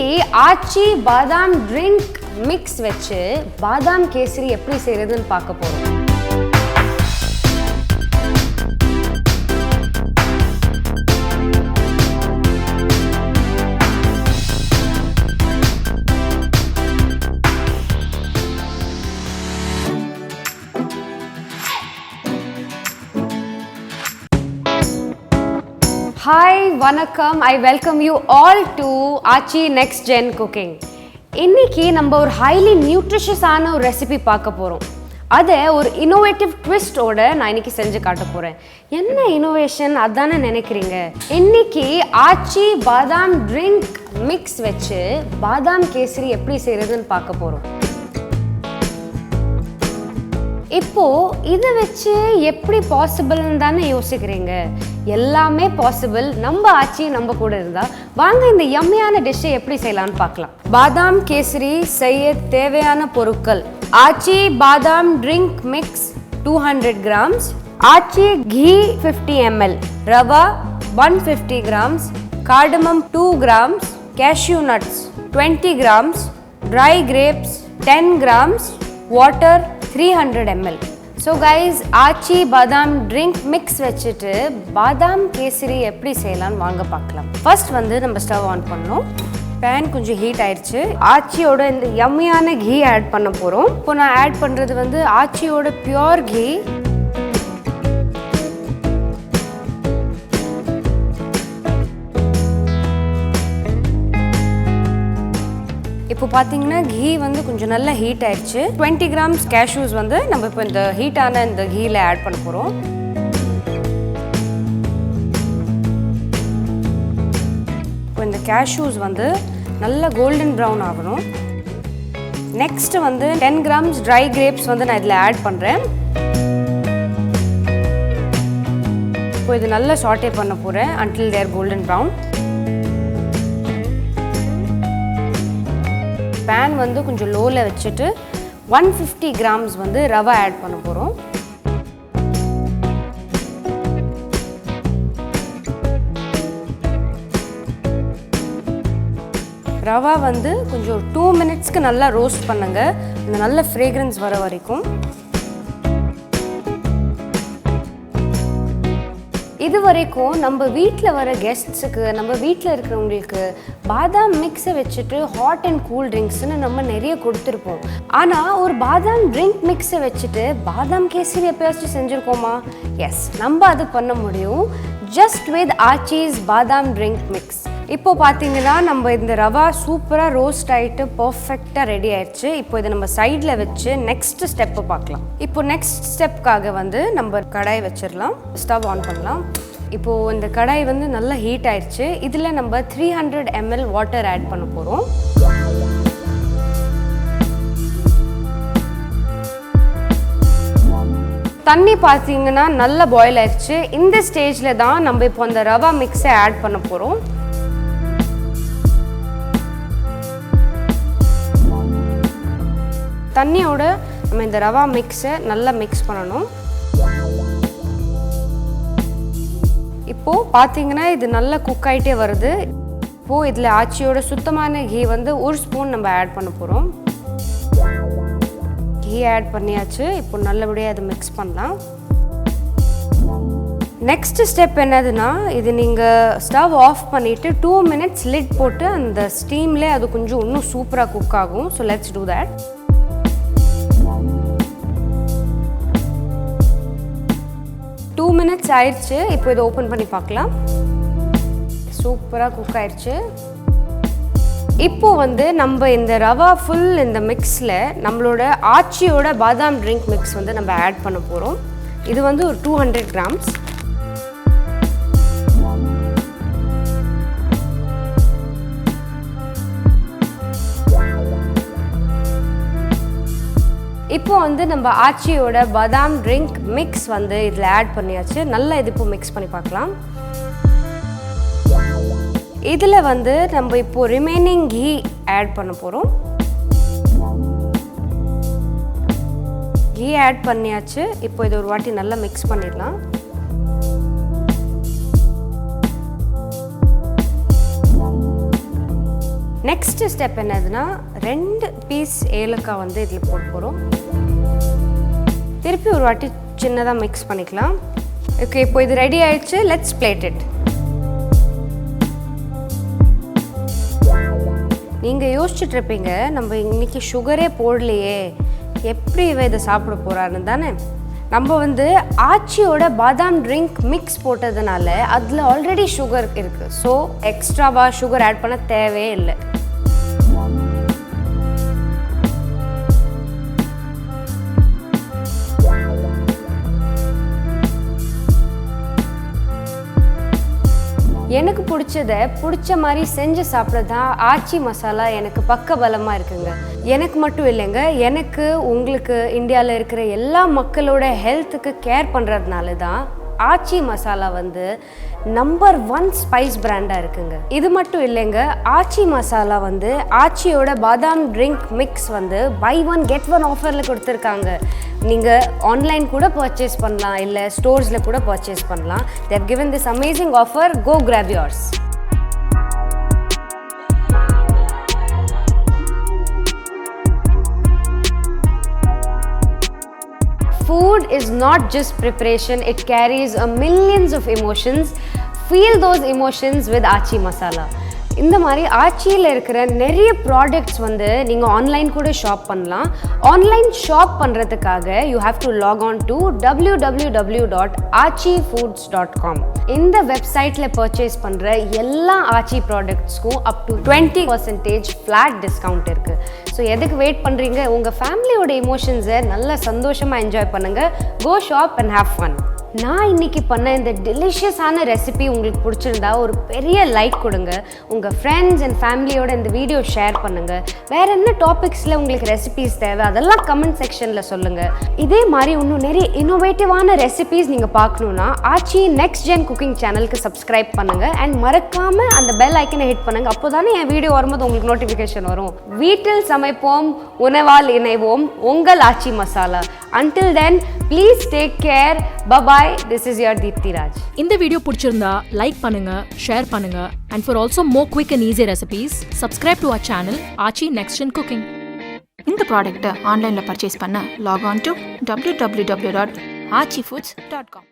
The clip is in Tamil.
இன்னைக்கு ஆச்சி பாதாம் ட்ரிங்க் மிக்ஸ் வச்சு பாதாம் கேசரி எப்படி செய்யறதுன்னு பார்க்க போறோம். Hi, vanakkam. I welcome you all to Aachi Next Gen Cooking. இன்னைக்கு நம்ம ஒரு highly nutritious ஆன ஒரு ரெசிபி பார்க்க போறோம். அதை ஒரு இன்னோவேட்டிவ் ட்விஸ்டோட நான் இன்னைக்கு செஞ்சு காட்ட போறேன். என்ன இன்னோவேஷன் அதானே நினைக்கிறீங்க? இன்னைக்கு ஆச்சி பாதாம் ட்ரிங்க் மிக்ஸ் வச்சு பாதாம் கேசரி எப்படி செய்யறதுன்னு பார்க்க போறோம். இப்போ இதை வச்சு எப்படி பாசிபிள்னு தானே யோசிக்கிறீங்க? எல்லாமே பாசிபிள். நம்ம ஆச்சி நம்ம கூட இருந்தா வாங்க இந்த யம்மியான டிஷ்ஷை எப்படி செய்யலாம்னு பார்க்கலாம். பாதாம் கேசரி செய்ய தேவையான பொருட்கள்: ஆச்சி பாதாம் ட்ரிங்க் மிக்ஸ் 200 grams, ஆச்சி கீ 50 ml, ரவா 150 grams, cardamom 2 grams, cashew nuts 20 grams, dry grapes 10 grams, water 300 ml. So guys, ஆச்சி பாதாம் ட்ரிங்க் மிக்ஸ் வச்சுட்டு பாதாம் கேசரி எப்படி செய்யலாம்னு வாங்க பார்க்கலாம். ஃபர்ஸ்ட் வந்து நம்ம ஸ்டவ் ஆன் பண்ணணும். பேன் கொஞ்சம் ஹீட் ஆயிடுச்சு. ஆச்சியோட இந்த யம்மியான கீ ஆட் பண்ண போகிறோம். இப்போ நான் ஆட் பண்ணுறது வந்து ஆச்சியோட பியோர் கீ. இப்போ பார்த்தீங்கன்னா கீ வந்து கொஞ்சம் நல்லா ஹீட் ஆயிடுச்சு. 20 grams கேஷ்யூஸ் வந்து நம்ம இப்போ இந்த ஹீட்டான இந்த கீயில் ஆட் பண்ண போகிறோம். இப்போ இந்த கேஷ்யூஸ் வந்து நல்லா கோல்டன் ப்ரௌன் ஆகணும். நெக்ஸ்ட் வந்து 10 grams ட்ரை கிரேப்ஸ் வந்து நான் இதில் ஆட் பண்ணுறேன். இப்போ இது நல்லா சாட்டே பண்ண போகிறேன் until they are golden brown. Fan வந்து கொஞ்சம் லோவில் வச்சுட்டு 150 grams வந்து ரவா ஆட் பண்ண போகிறோம். ரவா வந்து கொஞ்சம் 2 minutesக்கு நல்லா ரோஸ்ட் பண்ணுங்க, அந்த நல்ல ஃப்ரேக்ரன்ஸ் வர வரைக்கும். இது வரைக்கும் நம்ம வீட்டில் வர கெஸ்ட்ஸுக்கு, நம்ம வீட்டில் இருக்கிறவங்களுக்கு பாதாம் மிக்ஸை வச்சுட்டு ஹாட் அண்ட் கூல் ட்ரிங்க்ஸ்னு நம்ம நிறைய கொடுத்துருப்போம். ஆனால் ஒரு பாதாம் ட்ரிங்க் மிக்ஸை வச்சுட்டு பாதாம் கேசரி எப்பயாச்சும் செஞ்சுருக்கோமா? எஸ், நம்ம அது பண்ண முடியும் ஜஸ்ட் வித் ஆச்சிஸ் பாதாம் ட்ரிங்க் மிக்ஸ். இப்போ பார்த்தீங்கன்னா நம்ம இந்த ரவா சூப்பராக ரோஸ்ட் ஆகிட்டு பர்ஃபெக்டாக ரெடி ஆயிடுச்சு. இப்போ இதை நம்ம சைடில் வச்சு நெக்ஸ்ட் ஸ்டெப்பை பார்க்கலாம். இப்போ நெக்ஸ்ட் ஸ்டெப்காக வந்து நம்ம கடாய் வச்சிடலாம். ஸ்டவ் ஆன் பண்ணலாம். இப்போது இந்த கடாய் வந்து நல்லா ஹீட் ஆயிடுச்சு. இதில் நம்ம 300 ml வாட்டர் ஆட் பண்ண போகிறோம். தண்ணி பார்த்தீங்கன்னா நல்லா பாயில் ஆயிடுச்சு. இந்த ஸ்டேஜில் தான் நம்ம இப்போ அந்த ரவா மிக்ஸை ஆட் பண்ண போகிறோம். தண்ணியோட நம்ம இந்த ரவா மிக்ஸை நல்லா மிக்ஸ் பண்ணணும். இப்போது பார்த்தீங்கன்னா இது நல்லா குக் ஆகிட்டே வருது. இப்போது இதில் ஆச்சியோட சுத்தமான கீ வந்து 1 ஸ்பூன் நம்ம ஆட் பண்ண போகிறோம். கீ ஆட் பண்ணியாச்சு. இப்போ நல்லபடியாக அதை மிக்ஸ் பண்ணலாம். நெக்ஸ்ட் ஸ்டெப் என்னதுன்னா, இது நீங்கள் ஸ்டவ் ஆஃப் பண்ணிவிட்டு 2 minutes லிட் போட்டு அந்த ஸ்டீம்லேயே அது கொஞ்சம் இன்னும் சூப்பராக குக் ஆகும். So let's do that. 2 minutes ஆயிடுச்சு. இப்போ இதை ஓப்பன் பண்ணி பார்க்கலாம். சூப்பராக குக் ஆயிடுச்சு. இப்போ வந்து நம்ம இந்த ரவா ஃபுல் இந்த மிக்ஸில் நம்மளோட ஆச்சியோட பாதாம் ட்ரிங்க் மிக்ஸ் வந்து நம்ம ஆட் பண்ண போகிறோம். இது வந்து ஒரு 200 grams. இப்போ வந்து நம்ம ஆச்சியோட பாதாம் ட்ரிங்க் மிக்ஸ் வந்து இதில் ஆட் பண்ணியாச்சு. நல்லா இது இப்போ மிக்ஸ் பண்ணி பார்க்கலாம். இதில் வந்து நம்ம இப்போ ரிமைனிங் கீ ஆட் பண்ண போகிறோம். கீ ஆட் பண்ணியாச்சு. இப்போ இது ஒரு வாட்டி நல்லா மிக்ஸ் பண்ணிடலாம். நெக்ஸ்ட் ஸ்டெப் என்னதுன்னா 2 பீஸ் ஏலக்காய் வந்து இதில் போட போகிறோம். திருப்பி ஒரு வாட்டி சின்னதாக மிக்ஸ் பண்ணிக்கலாம். ஓகே, இப்போ இது ரெடி ஆயிடுச்சு. Let's plate it. நீங்கள் யோசிச்சுட்டு இருப்பீங்க, நம்ம இன்னைக்கு சுகரே போடலையே, எப்படி இதை சாப்பிட போகிறான்னு தானே. நம்ம வந்து ஆச்சியோட பாதாம் ட்ரிங்க் மிக்ஸ் போட்டதுனால அதில் ஆல்ரெடி சுகர் இருக்குது. ஸோ எக்ஸ்ட்ராவாக சுகர் ஆட் பண்ண தேவையே இல்லை. எனக்கு பிடிச்ச மாதிரி செஞ்சு சாப்பிட தான் ஆச்சி மசாலா எனக்கு பக்கபலமாக இருக்குங்க. எனக்கு மட்டும் இல்லைங்க, எனக்கு உங்களுக்கு இந்தியாவில் இருக்கிற எல்லா மக்களோட ஹெல்த்துக்கு கேர் பண்ணுறதுனால தான் ஆச்சி மசாலா வந்து நம்பர் 1 ஸ்பைஸ் பிராண்டாக இருக்குங்க. இது மட்டும் இல்லைங்க, ஆச்சி மசாலா வந்து ஆச்சியோட பாதாம் ட்ரிங்க் மிக்ஸ் வந்து buy 1 get 1 ஆஃபரில் கொடுத்துருக்காங்க. நீங்கள் ஆன்லைன் கூட பர்ச்சேஸ் பண்ணலாம், இல்லை ஸ்டோர்ஸில் கூட பர்ச்சேஸ் பண்ணலாம். they have given this amazing offer. go grab yours. Food is not just preparation, it carries millions of emotions. Feel those emotions with Aachi masala. இந்த மாதிரி ஆச்சியில் இருக்கிற நிறைய ப்ராடக்ட்ஸ் வந்து நீங்கள் ஆன்லைன் கூட ஷாப் பண்ணலாம். ஆன்லைன் ஷாப் பண்ணுறதுக்காக you have to log on to www.aachifoods.com. இந்த வெப்சைட்டில் பர்ச்சேஸ் பண்ணுற எல்லா ஆச்சி ப்ராடக்ட்ஸ்க்கும் அப் டு 20% ஃப்ளாட் டிஸ்கவுண்ட் இருக்குது. ஸோ எதுக்கு வெயிட் பண்ணுறீங்க? உங்கள் ஃபேமிலியோட எமோஷன்ஸை நல்லா சந்தோஷமாக என்ஜாய் பண்ணுங்கள். கோ ஷாப் அண்ட் ஹேவ் ஃபன். நான் இன்றைக்கி பண்ண இந்த டெலிஷியஸான ரெசிபி உங்களுக்கு பிடிச்சிருந்தா ஒரு பெரிய லைக் கொடுங்க. உங்கள் ஃப்ரெண்ட்ஸ் அண்ட் ஃபேமிலியோட இந்த வீடியோ ஷேர் பண்ணுங்கள். வேறு என்ன டாபிக்ஸில் உங்களுக்கு ரெசிபீஸ் தேவை அதெல்லாம் கமெண்ட் செக்ஷனில் சொல்லுங்கள். இதே மாதிரி இன்னும் நிறைய இன்னோவேட்டிவான ரெசிபீஸ் நீங்கள் பார்க்கணுன்னா ஆச்சி நெக்ஸ்ட் ஜென் குக்கிங் சேனலுக்கு சப்ஸ்கிரைப் பண்ணுங்கள். அண்ட் மறக்காமல் அந்த பெல் ஐக்கனை ஹிட் பண்ணுங்கள். அப்போ தானே என் வீடியோ வரும்போது உங்களுக்கு நோட்டிஃபிகேஷன் வரும். வீட்டில் சமைப்போம், உணவால் இணைவோம். உங்கள் ஆச்சி masala. Until then, please take care. Bye-bye. This is your Deepthi Raj. இந்த வீடியோ பிடிச்சிருந்தா லைக் பண்ணுங்க, ஷேர் பண்ணுங்க. And for also more quick and easy recipes, subscribe to our channel Aachi Next Gen Cooking. இந்த ப்ராடக்ட்டை ஆன்லைனில் பர்ச்சேஸ் பண்ண லாக் ஆன் டு www.aachifoods.com.